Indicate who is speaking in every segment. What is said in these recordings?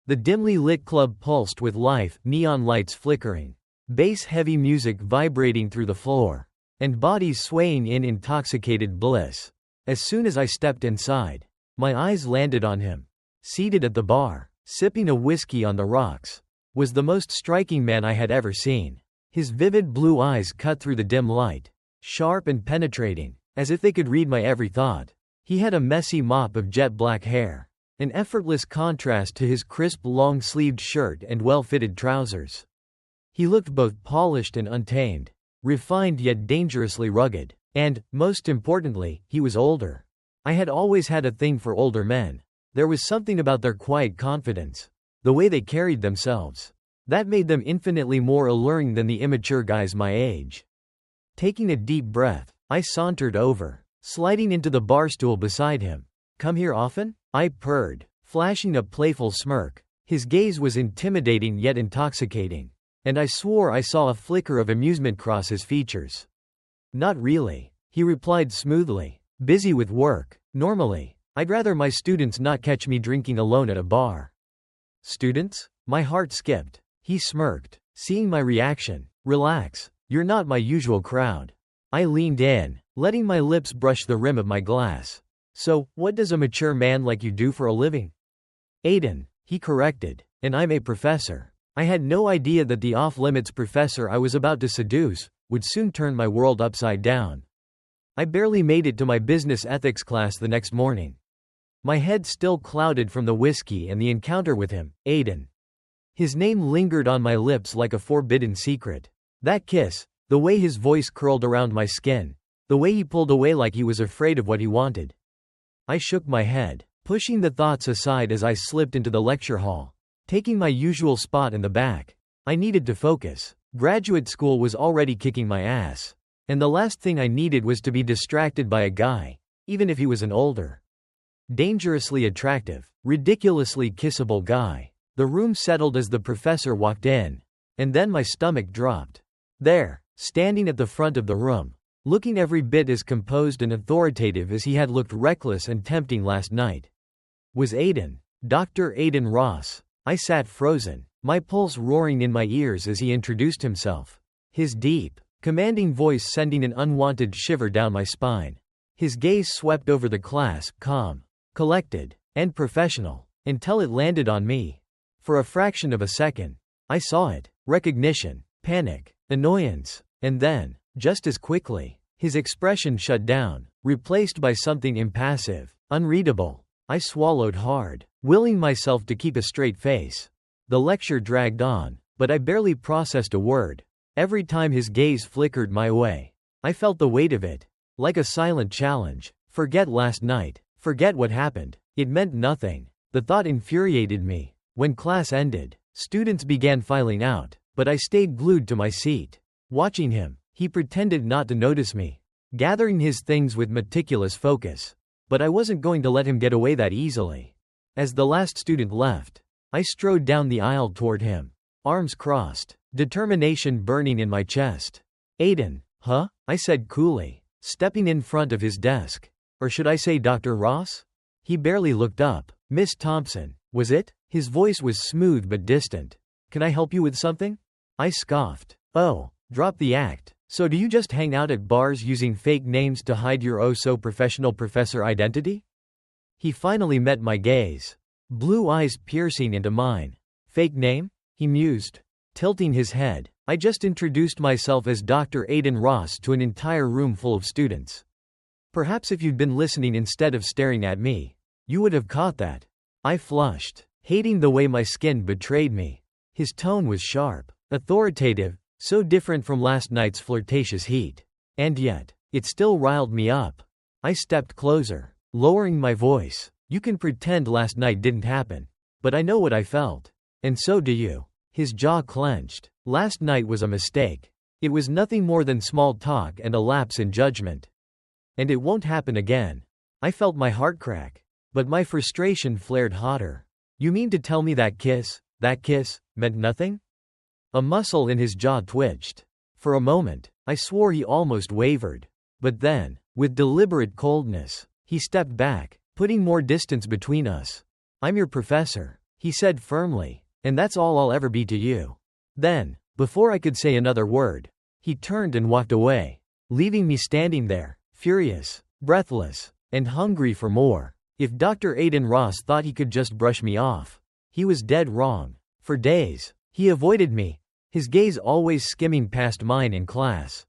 Speaker 1: The dimly lit club pulsed with life, neon lights flickering, bass-heavy music vibrating through the floor, and bodies swaying in intoxicated bliss. As soon as I stepped inside, my eyes landed on him. Seated at the bar, sipping a whiskey on the rocks, was the most striking man I had ever seen. His vivid blue eyes cut through the dim light, sharp and penetrating, as if they could read my every thought. He had a messy mop of jet black hair, an effortless contrast to his crisp long-sleeved shirt and well-fitted trousers. He looked both polished and untamed, refined yet dangerously rugged, and, most importantly, he was older. I had always had a thing for older men. There was something about their quiet confidence, the way they carried themselves, that made them infinitely more alluring than the immature guys my age. Taking a deep breath, I sauntered over, sliding into the bar stool beside him. "Come here often?" I purred, flashing a playful smirk. His gaze was intimidating yet intoxicating, and I swore I saw a flicker of amusement cross his features. "Not really," he replied smoothly. "Busy with work. Normally, I'd rather my students not catch me drinking alone at a bar." "Students?" My heart skipped. He smirked, seeing my reaction. "Relax, you're not my usual crowd." I leaned in, letting my lips brush the rim of my glass. "So, what does a mature man like you do for a living?" "Aiden," he corrected, "and I'm a professor." I had no idea that the off-limits professor I was about to seduce would soon turn my world upside down. I barely made it to my business ethics class the next morning. My head still clouded from the whiskey and the encounter with him, Aiden. His name lingered on my lips like a forbidden secret. That kiss, the way his voice curled around my skin, the way he pulled away like he was afraid of what he wanted. I shook my head, pushing the thoughts aside as I slipped into the lecture hall, taking my usual spot in the back. I needed to focus. Graduate school was already kicking my ass, and the last thing I needed was to be distracted by a guy, even if he was an older, dangerously attractive, ridiculously kissable guy. The room settled as the professor walked in, and then my stomach dropped. There, standing at the front of the room, looking every bit as composed and authoritative as he had looked reckless and tempting last night, was Aiden, Dr. Aiden Ross. I sat frozen, my pulse roaring in my ears as he introduced himself, his deep, commanding voice sending an unwanted shiver down my spine. His gaze swept over the class, calm, collected, and professional, until it landed on me. For a fraction of a second, I saw it: recognition, panic, annoyance, and then, just as quickly, his expression shut down, replaced by something impassive, unreadable. I swallowed hard, willing myself to keep a straight face. The lecture dragged on, but I barely processed a word. Every time his gaze flickered my way, I felt the weight of it, like a silent challenge. Forget last night, forget what happened. It meant nothing. The thought infuriated me. When class ended, students began filing out, but I stayed glued to my seat, watching him. He pretended not to notice me, gathering his things with meticulous focus. But I wasn't going to let him get away that easily. As the last student left, I strode down the aisle toward him, arms crossed, determination burning in my chest. "Aiden, huh?" I said coolly, stepping in front of his desk. "Or should I say Dr. Ross?" He barely looked up. "Miss Thompson, was it?" His voice was smooth but distant. "Can I help you with something?" I scoffed. "Oh, drop the act. So do you just hang out at bars using fake names to hide your oh-so-professional professor identity?" He finally met my gaze, blue eyes piercing into mine. "Fake name?" he mused, tilting his head. "I just introduced myself as Dr. Aiden Ross to an entire room full of students. Perhaps if you'd been listening instead of staring at me, you would have caught that." I flushed, hating the way my skin betrayed me. His tone was sharp, authoritative, so different from last night's flirtatious heat. And yet, it still riled me up. I stepped closer, lowering my voice. "You can pretend last night didn't happen, but I know what I felt. And so do you." His jaw clenched. "Last night was a mistake. It was nothing more than small talk and a lapse in judgment. And it won't happen again." I felt my heart crack, but my frustration flared hotter. "You mean to tell me that kiss, meant nothing?" A muscle in his jaw twitched. For a moment, I swore he almost wavered. But then, with deliberate coldness, he stepped back, putting more distance between us. "I'm your professor," he said firmly, "and that's all I'll ever be to you." Then, before I could say another word, he turned and walked away, leaving me standing there, furious, breathless, and hungry for more. If Dr. Aiden Ross thought he could just brush me off, he was dead wrong. For days, he avoided me, his gaze always skimming past mine in class.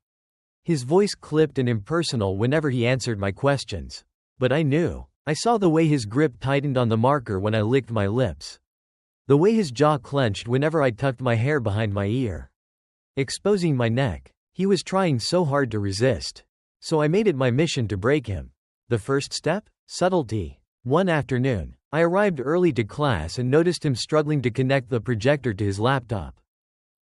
Speaker 1: His voice clipped and impersonal whenever he answered my questions. But I knew. I saw the way his grip tightened on the marker when I licked my lips. The way his jaw clenched whenever I tucked my hair behind my ear, exposing my neck. He was trying so hard to resist. So I made it my mission to break him. The first step? Subtlety. One afternoon, I arrived early to class and noticed him struggling to connect the projector to his laptop.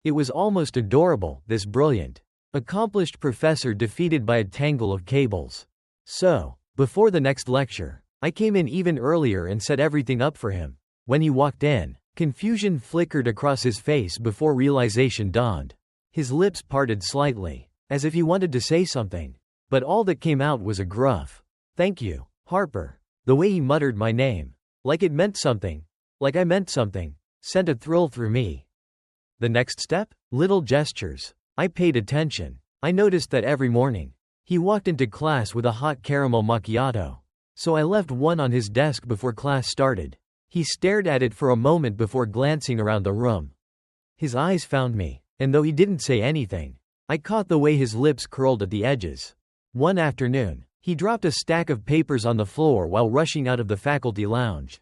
Speaker 1: It was almost adorable, this brilliant, accomplished professor defeated by a tangle of cables. So, before the next lecture, I came in even earlier and set everything up for him. When he walked in, confusion flickered across his face before realization dawned. His lips parted slightly, as if he wanted to say something, but all that came out was a gruff, "Thank you, Harper." The way he muttered my name, like it meant something, like I meant something, sent a thrill through me. The next step? Little gestures. I paid attention. I noticed that every morning, he walked into class with a hot caramel macchiato. So I left one on his desk before class started. He stared at it for a moment before glancing around the room. His eyes found me, and though he didn't say anything, I caught the way his lips curled at the edges. One afternoon, he dropped a stack of papers on the floor while rushing out of the faculty lounge.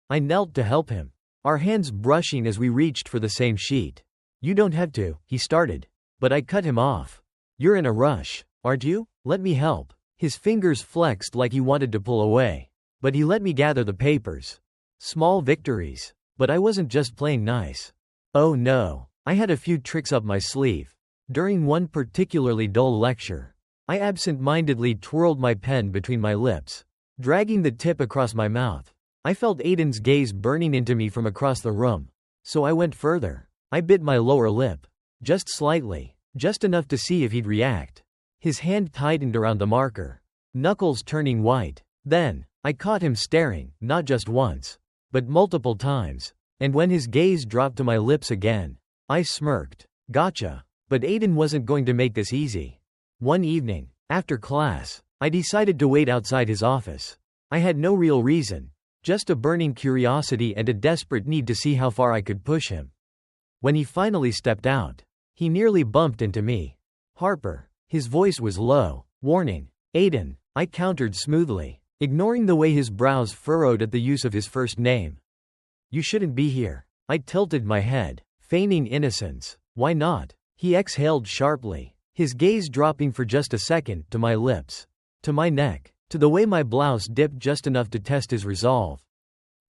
Speaker 1: I knelt to help him, our hands brushing as we reached for the same sheet. "You don't have to," he started, but I cut him off. "You're in a rush, aren't you? Let me help." His fingers flexed like he wanted to pull away, but he let me gather the papers. Small victories, but I wasn't just playing nice. Oh no, I had a few tricks up my sleeve. During one particularly dull lecture, I absent-mindedly twirled my pen between my lips, dragging the tip across my mouth. I felt Aiden's gaze burning into me from across the room, so I went further. I bit my lower lip, just slightly, just enough to see if he'd react. His hand tightened around the marker, knuckles turning white. Then, I caught him staring, not just once, but multiple times, and when his gaze dropped to my lips again, I smirked. Gotcha. But Aiden wasn't going to make this easy. One evening, after class, I decided to wait outside his office. I had no real reason, just a burning curiosity and a desperate need to see how far I could push him. When he finally stepped out, he nearly bumped into me. "Harper." His voice was low, warning. "Aiden," I countered smoothly, ignoring the way his brows furrowed at the use of his first name. "You shouldn't be here." I tilted my head, feigning innocence. "Why not?" He exhaled sharply, his gaze dropping for just a second to my lips, to my neck, to the way my blouse dipped just enough to test his resolve.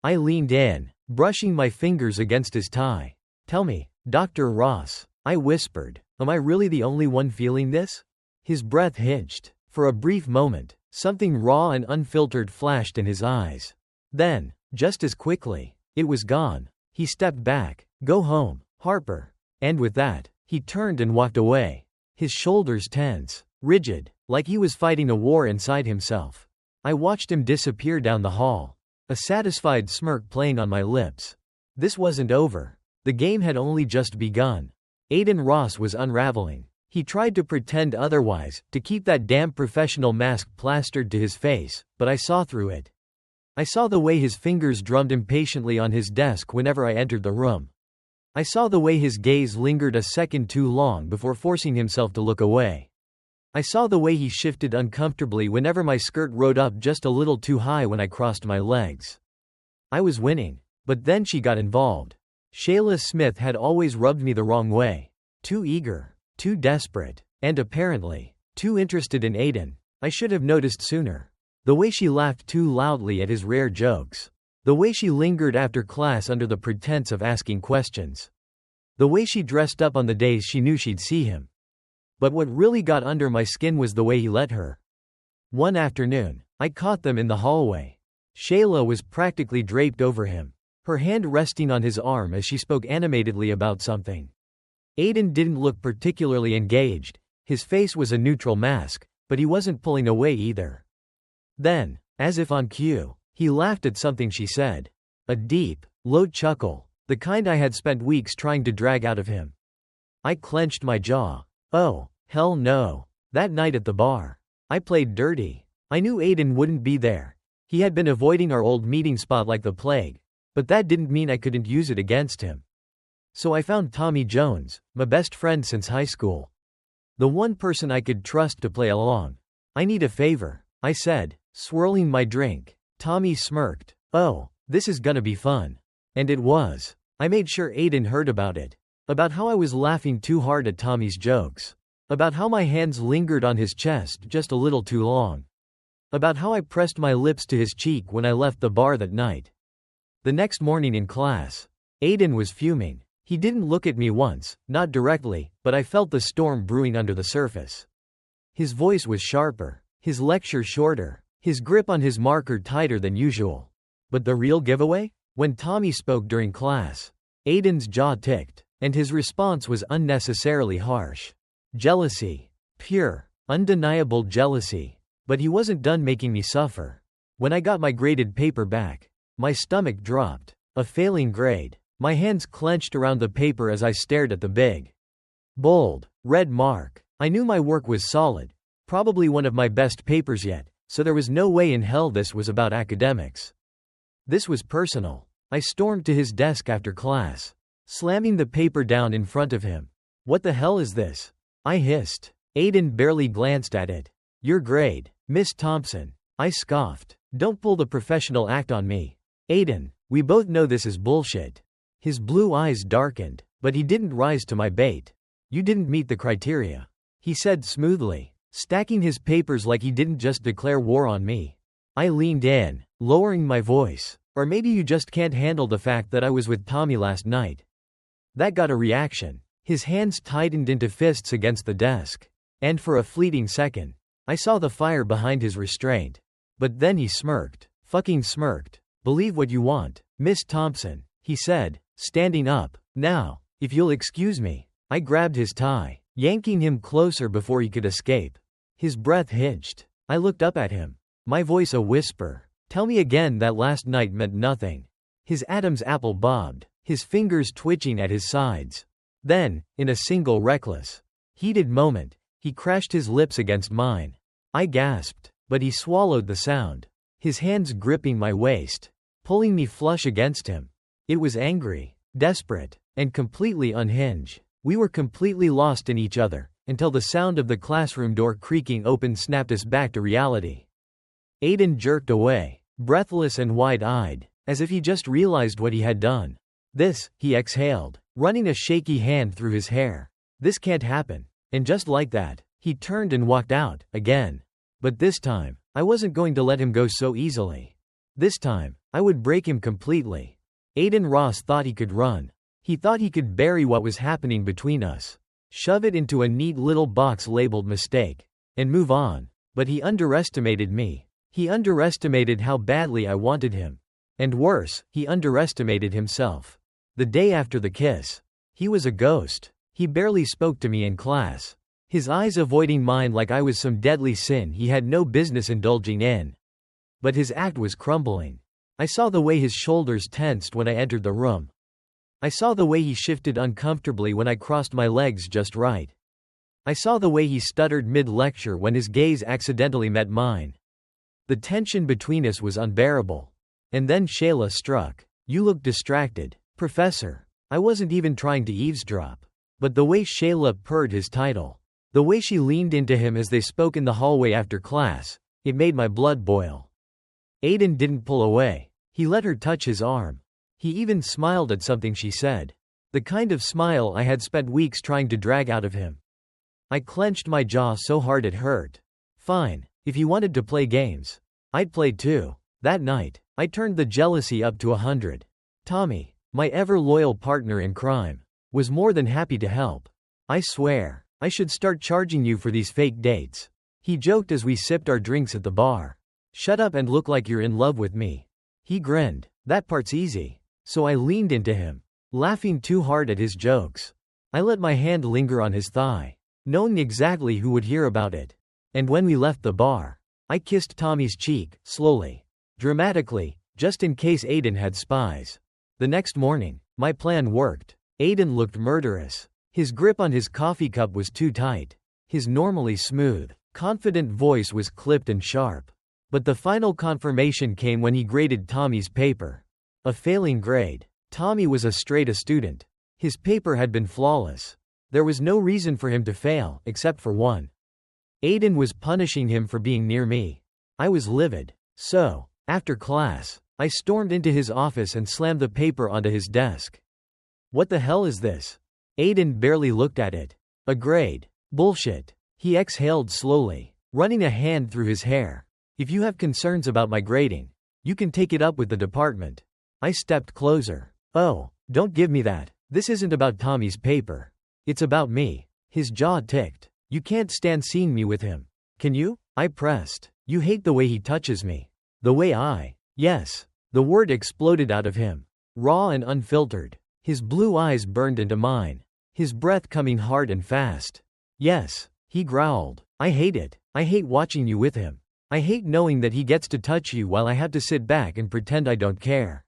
Speaker 1: I leaned in, brushing my fingers against his tie. "Tell me, Dr. Ross," I whispered, "am I really the only one feeling this?" His breath hitched. For a brief moment, something raw and unfiltered flashed in his eyes. Then, just as quickly, it was gone. He stepped back. "Go home, Harper." And with that, he turned and walked away, his shoulders tense, rigid, like he was fighting a war inside himself. I watched him disappear down the hall, a satisfied smirk playing on my lips. This wasn't over. The game had only just begun. Aiden Ross was unraveling. He tried to pretend otherwise, to keep that damn professional mask plastered to his face, but I saw through it. I saw the way his fingers drummed impatiently on his desk whenever I entered the room. I saw the way his gaze lingered a second too long before forcing himself to look away. I saw the way he shifted uncomfortably whenever my skirt rode up just a little too high when I crossed my legs. I was winning, but then she got involved. Shayla Smith had always rubbed me the wrong way. Too eager, too desperate, and apparently, too interested in Aiden. I should have noticed sooner. The way she laughed too loudly at his rare jokes. The way she lingered after class under the pretense of asking questions. The way she dressed up on the days she knew she'd see him. But what really got under my skin was the way he let her. One afternoon, I caught them in the hallway. Shayla was practically draped over him, her hand resting on his arm as she spoke animatedly about something. Aiden didn't look particularly engaged, his face was a neutral mask, but he wasn't pulling away either. Then, as if on cue, he laughed at something she said. A deep, Low chuckle. The kind I had spent weeks trying to drag out of him. I clenched my jaw. Oh, hell no. That night at the bar, I played dirty. I knew Aiden wouldn't be there. He had been avoiding our old meeting spot like the plague, but that didn't mean I couldn't use it against him. So I found Tommy Jones, my best friend since high school. The one person I could trust to play along. I need a favor, I said, swirling my drink. Tommy smirked. Oh, this is gonna be fun. And it was. I made sure Aiden heard about it. About how I was laughing too hard at Tommy's jokes. About how my hands lingered on his chest just a little too long. About how I pressed my lips to his cheek when I left the bar that night. The next morning in class, Aiden was fuming. He didn't look at me once, not directly, but I felt the storm brewing under the surface. His voice was sharper, his lecture shorter, his grip on his marker tighter than usual. But the real giveaway? When Tommy spoke during class, Aiden's jaw ticked, and his response was unnecessarily harsh. Jealousy. Pure, undeniable jealousy. But he wasn't done making me suffer. When I got my graded paper back, my stomach dropped. A failing grade. My hands clenched around the paper as I stared at the big, bold, red mark. I knew my work was solid, probably one of my best papers yet, so there was no way in hell this was about academics. This was personal. I stormed to his desk after class, slamming the paper down in front of him. What the hell is this? I hissed. Aiden barely glanced at it. Your grade, Miss Thompson. I scoffed. Don't pull the professional act on me. Aiden, we both know this is bullshit. His blue eyes darkened, but he didn't rise to my bait. You didn't meet the criteria, he said smoothly, stacking his papers like he didn't just declare war on me. I leaned in, lowering my voice. Or maybe you just can't handle the fact that I was with Tommy last night. That got a reaction. His hands tightened into fists against the desk. And for a fleeting second, I saw the fire behind his restraint. But then he smirked. Fucking smirked. Believe what you want, Miss Thompson, he said, standing up. Now, if you'll excuse me. I grabbed his tie, yanking him closer before he could escape. His breath hitched. I looked up at him, my voice a whisper. Tell me again that last night meant nothing. His Adam's apple bobbed, his fingers twitching at his sides. Then, in a single reckless, heated moment, he crashed his lips against mine. I gasped, but he swallowed the sound, his hands gripping my waist, pulling me flush against him. It was angry, desperate, and completely unhinged. We were completely lost in each other, until the sound of the classroom door creaking open snapped us back to reality. Aiden jerked away, breathless and wide-eyed, as if he just realized what he had done. This, he exhaled, running a shaky hand through his hair. This can't happen. And just like that, he turned and walked out, again. But this time, I wasn't going to let him go so easily. This time, I would break him completely. Aiden Ross thought he could run. He thought he could bury what was happening between us, shove it into a neat little box labeled mistake, and move on. But he underestimated me. He underestimated how badly I wanted him. And worse, he underestimated himself. The day after the kiss, he was a ghost. He barely spoke to me in class, his eyes avoiding mine like I was some deadly sin he had no business indulging in. But his act was crumbling. I saw the way his shoulders tensed when I entered the room. I saw the way he shifted uncomfortably when I crossed my legs just right. I saw the way he stuttered mid-lecture when his gaze accidentally met mine. The tension between us was unbearable. And then Shayla struck. You look distracted, Professor. I wasn't even trying to eavesdrop. But the way Shayla purred his title, the way she leaned into him as they spoke in the hallway after class, it made my blood boil. Aiden didn't pull away. He let her touch his arm. He even smiled at something she said. The kind of smile I had spent weeks trying to drag out of him. I clenched my jaw so hard it hurt. Fine, if you wanted to play games, I'd play too. That night, I turned the jealousy up to 100. Tommy, my ever-loyal partner in crime, was more than happy to help. I swear, I should start charging you for these fake dates. He joked as we sipped our drinks at the bar. Shut up and look like you're in love with me. He grinned. That part's easy. So I leaned into him, laughing too hard at his jokes. I let my hand linger on his thigh, knowing exactly who would hear about it. And when we left the bar, I kissed Tommy's cheek, slowly, dramatically, just in case Aiden had spies. The next morning, my plan worked. Aiden looked murderous. His grip on his coffee cup was too tight. His normally smooth, confident voice was clipped and sharp. But the final confirmation came when he graded Tommy's paper. A failing grade. Tommy was a straight-A student. His paper had been flawless. There was no reason for him to fail, except for one. Aiden was punishing him for being near me. I was livid. So, after class, I stormed into his office and slammed the paper onto his desk. What the hell is this? Aiden barely looked at it. A grade. Bullshit. He exhaled slowly, running a hand through his hair. If you have concerns about my grading, you can take it up with the department. I stepped closer. Oh, don't give me that. This isn't about Tommy's paper. It's about me. His jaw ticked. You can't stand seeing me with him. Can you? I pressed. You hate the way he touches me. The way I. Yes. The word exploded out of him. Raw and unfiltered. His blue eyes burned into mine. His breath coming hard and fast. Yes, he growled. I hate it. I hate watching you with him. I hate knowing that he gets to touch you while I have to sit back and pretend I don't care.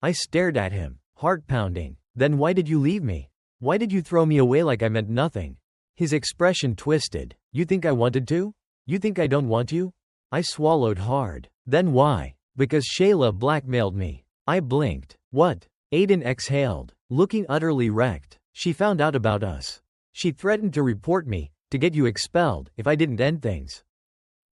Speaker 1: I stared at him, heart pounding. Then why did you leave me? Why did you throw me away like I meant nothing? His expression twisted. You think I wanted to? You think I don't want you? I swallowed hard. Then why? Because Shayla blackmailed me. I blinked. What? Aiden exhaled, looking utterly wrecked. She found out about us. She threatened to report me, to get you expelled, if I didn't end things.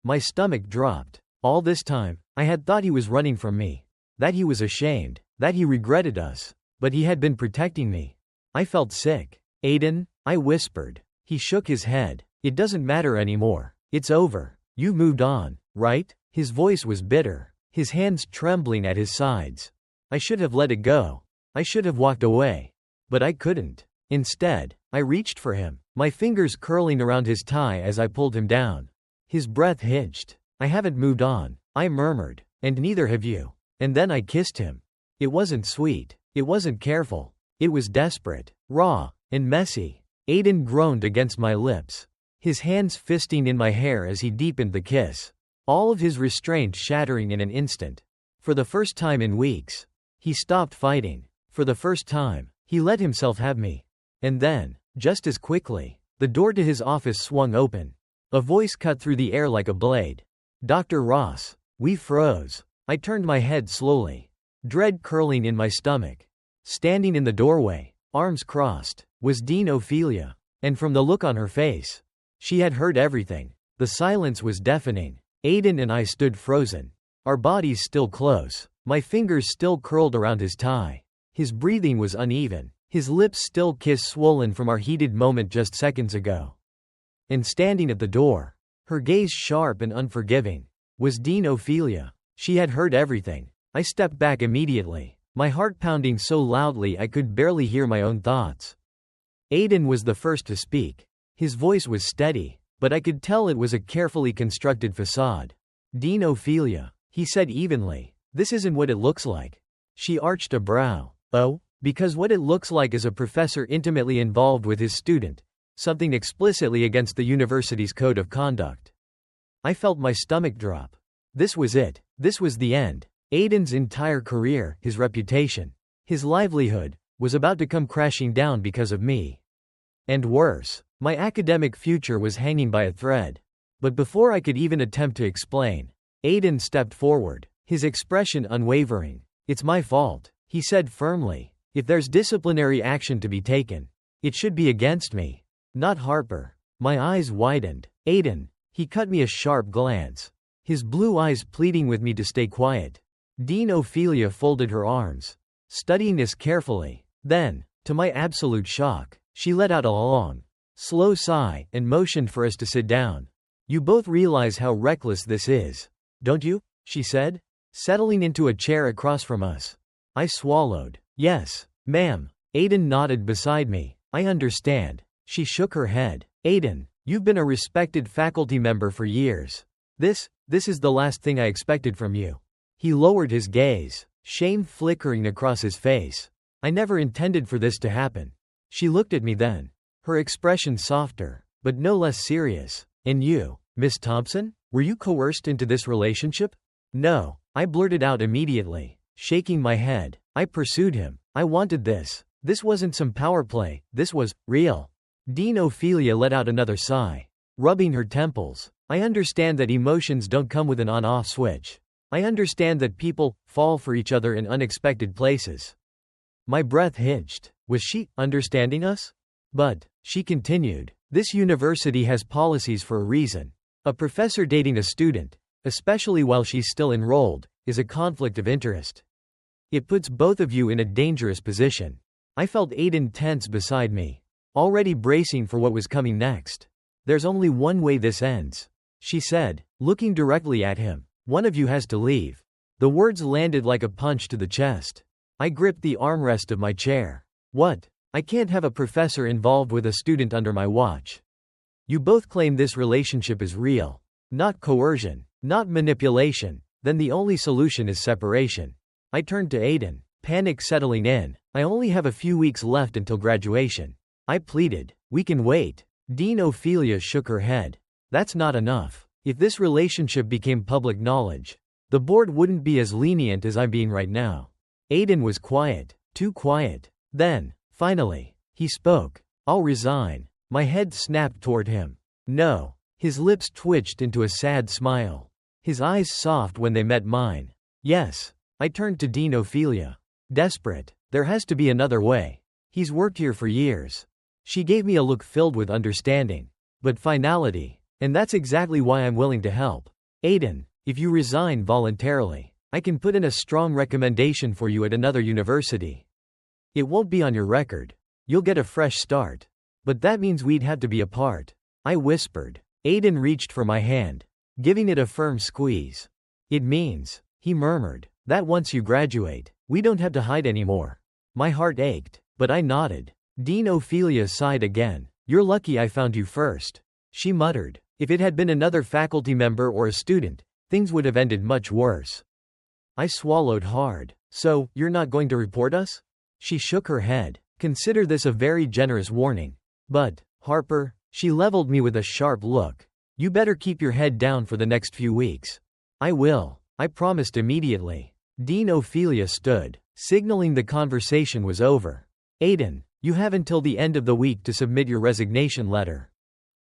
Speaker 1: My stomach dropped. All this time, I had thought he was running from me. That he was ashamed. That he regretted us. But he had been protecting me. I felt sick. Aiden, I whispered. He shook his head. It doesn't matter anymore. It's over. You've moved on, right? His voice was bitter. His hands trembling at his sides. I should have let it go. I should have walked away. But I couldn't. Instead, I reached for him, my fingers curling around his tie as I pulled him down. His breath hitched. I haven't moved on, I murmured. And neither have you. And then I kissed him. It wasn't sweet. It wasn't careful. It was desperate, raw, and messy. Aiden groaned against my lips, his hands fisting in my hair as he deepened the kiss. All of his restraint shattering in an instant. For the first time in weeks, he stopped fighting. For the first time, he let himself have me. And then, just as quickly, the door to his office swung open. A voice cut through the air like a blade. Dr. Ross. We froze. I turned my head slowly, dread curling in my stomach. Standing in the doorway, arms crossed, was Dean Ophelia. And from the look on her face, she had heard everything. The silence was deafening. Aiden and I stood frozen, our bodies still close, my fingers still curled around his tie. His breathing was uneven, his lips still kiss swollen from our heated moment just seconds ago. And standing at the door, her gaze sharp and unforgiving, was Dean Ophelia. She had heard everything. I stepped back immediately, my heart pounding so loudly I could barely hear my own thoughts. Aiden was the first to speak. His voice was steady, but I could tell it was a carefully constructed facade. Dean Ophelia, he said evenly, this isn't what it looks like. She arched a brow. Oh? Because what it looks like is a professor intimately involved with his student, something explicitly against the university's code of conduct. I felt my stomach drop. This was it. This was the end. Aiden's entire career, his reputation, his livelihood, was about to come crashing down because of me. And worse, my academic future was hanging by a thread. But before I could even attempt to explain, Aiden stepped forward, his expression unwavering. It's my fault, he said firmly. If there's disciplinary action to be taken, it should be against me, not Harper. My eyes widened. Aiden. He cut me a sharp glance, his blue eyes pleading with me to stay quiet. Dean Ophelia folded her arms, studying this carefully. Then, to my absolute shock, she let out a long, slow sigh and motioned for us to sit down. You both realize how reckless this is, don't you? She said, settling into a chair across from us. I swallowed. Yes, ma'am. Aiden nodded beside me. I understand. She shook her head. Aiden, you've been a respected faculty member for years. This is the last thing I expected from you. He lowered his gaze, shame flickering across his face. I never intended for this to happen. She looked at me then, her expression softer, but no less serious. And you, Miss Thompson? Were you coerced into this relationship? No, I blurted out immediately. shaking my head. I pursued him. I wanted this. This wasn't some power play, this was real. Ophelia let out another sigh, rubbing her temples. I understand that emotions don't come with an on-off switch. I understand that people fall for each other in unexpected places. My breath hitched. Was she understanding us? But, she continued, this university has policies for a reason. A professor dating a student, especially while she's still enrolled, is a conflict of interest. It puts both of you in a dangerous position. I felt Aiden tense beside me, already bracing for what was coming next. There's only one way this ends, she said, looking directly at him. One of you has to leave. The words landed like a punch to the chest. I gripped the armrest of my chair. What? I can't have a professor involved with a student under my watch. You both claim this relationship is real. Not coercion, not manipulation. Then the only solution is separation. I turned to Aiden, panic settling in. I only have a few weeks left until graduation. I pleaded. We can wait. Ophelia shook her head. That's not enough. If this relationship became public knowledge, the board wouldn't be as lenient as I'm being right now. Aiden was quiet, too quiet. Then, finally, he spoke. I'll resign. My head snapped toward him. No. His lips twitched into a sad smile. His eyes soft when they met mine. Yes. I turned to Ophelia. Desperate. There has to be another way. He's worked here for years. She gave me a look filled with understanding. But finality. And that's exactly why I'm willing to help. Aiden, if you resign voluntarily, I can put in a strong recommendation for you at another university. It won't be on your record. You'll get a fresh start. But that means we'd have to be apart. I whispered. Aiden reached for my hand, giving it a firm squeeze. It means, he murmured, that once you graduate, we don't have to hide anymore. My heart ached, but I nodded. Ophelia sighed again. You're lucky I found you first. She muttered. If it had been another faculty member or a student, things would have ended much worse. I swallowed hard. So, you're not going to report us? She shook her head. Consider this a very generous warning. But, Harper, she leveled me with a sharp look. You better keep your head down for the next few weeks. I will. I promised immediately. Ophelia stood, signaling the conversation was over. Aiden, you have until the end of the week to submit your resignation letter.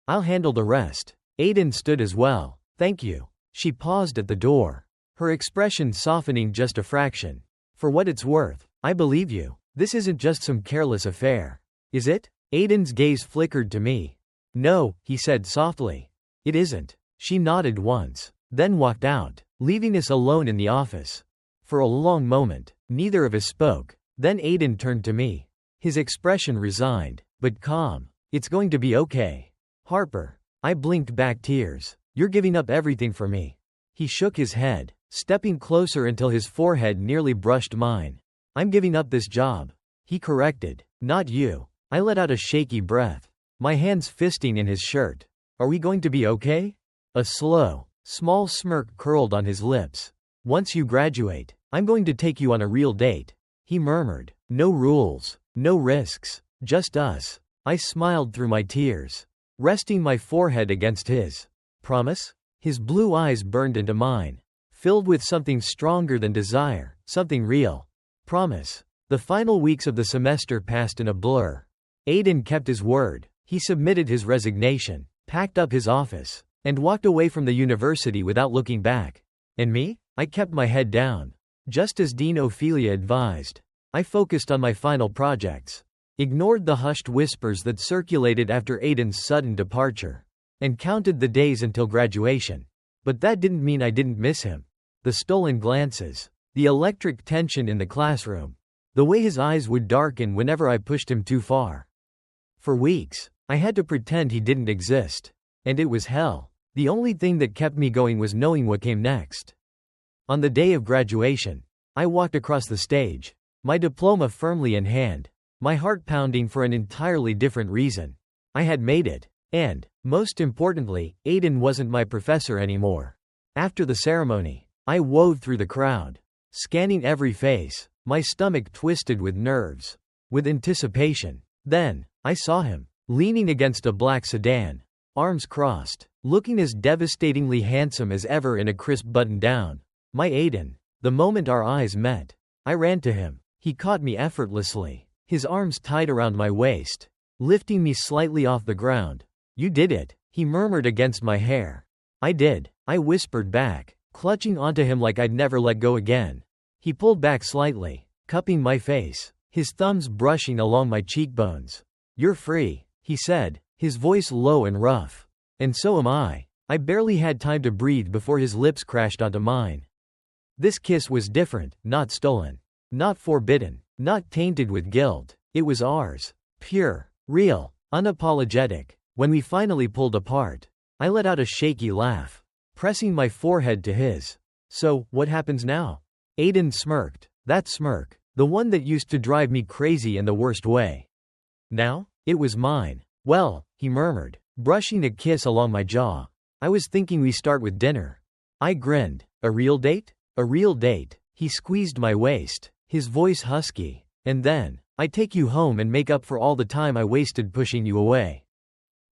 Speaker 1: I'll handle the rest. Aiden stood as well. Thank you. She paused at the door, her expression softening just a fraction. For what it's worth, I believe you. This isn't just some careless affair. Is it? Aiden's gaze flickered to me. No, he said softly. It isn't. She nodded once, then walked out, leaving us alone in the office. For a long moment, neither of us spoke. Then Aiden turned to me. His expression resigned, but calm. It's going to be okay. Harper. I blinked back tears. You're giving up everything for me. He shook his head, stepping closer until his forehead nearly brushed mine. I'm giving up this job. He corrected. Not you. I let out a shaky breath, my hands fisting in his shirt. Are we going to be okay? A slow, small smirk curled on his lips. Once you graduate, I'm going to take you on a real date. He murmured. No rules, no risks, just us. I smiled through my tears, resting my forehead against his. Promise? His blue eyes burned into mine, filled with something stronger than desire, something real. Promise. The final weeks of the semester passed in a blur. Aiden kept his word. He submitted his resignation, packed up his office, and walked away from the university without looking back. And me? I kept my head down. Just as Ophelia advised. I focused on my final projects, ignored the hushed whispers that circulated after Aiden's sudden departure, and counted the days until graduation. But that didn't mean I didn't miss him. The stolen glances, the electric tension in the classroom, the way his eyes would darken whenever I pushed him too far. For weeks, I had to pretend he didn't exist. And it was hell. The only thing that kept me going was knowing what came next. On the day of graduation, I walked across the stage, my diploma firmly in hand, my heart pounding for an entirely different reason. I had made it. And, most importantly, Aiden wasn't my professor anymore. After the ceremony, I wove through the crowd, scanning every face, my stomach twisted with nerves, with anticipation. Then, I saw him, leaning against a black sedan, arms crossed, looking as devastatingly handsome as ever in a crisp button-down. My Aiden. The moment our eyes met, I ran to him. He caught me effortlessly, his arms tight around my waist, lifting me slightly off the ground. "You did it," he murmured against my hair. "I did," I whispered back, clutching onto him like I'd never let go again. He pulled back slightly, cupping my face, his thumbs brushing along my cheekbones. "You're free," he said, his voice low and rough. "And so am I." I barely had time to breathe before his lips crashed onto mine. This kiss was different, not stolen, not forbidden, not tainted with guilt. It was ours. Pure, real, unapologetic. When we finally pulled apart, I let out a shaky laugh, pressing my forehead to his. "So, what happens now?" Aiden smirked. That smirk, the one that used to drive me crazy in the worst way. "Now? It was mine." "Well," he murmured, brushing a kiss along my jaw. "I was thinking we start with dinner." I grinned. "A real date?" "A real date." He squeezed my waist, his voice husky. "And then, I take you home and make up for all the time I wasted pushing you away."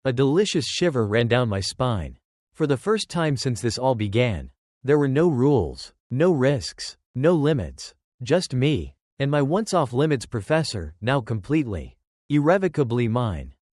Speaker 1: A delicious shiver ran down my spine. For the first time since this all began, there were no rules, no risks, no limits. Just me, and my once off-limits professor, now completely, irrevocably mine.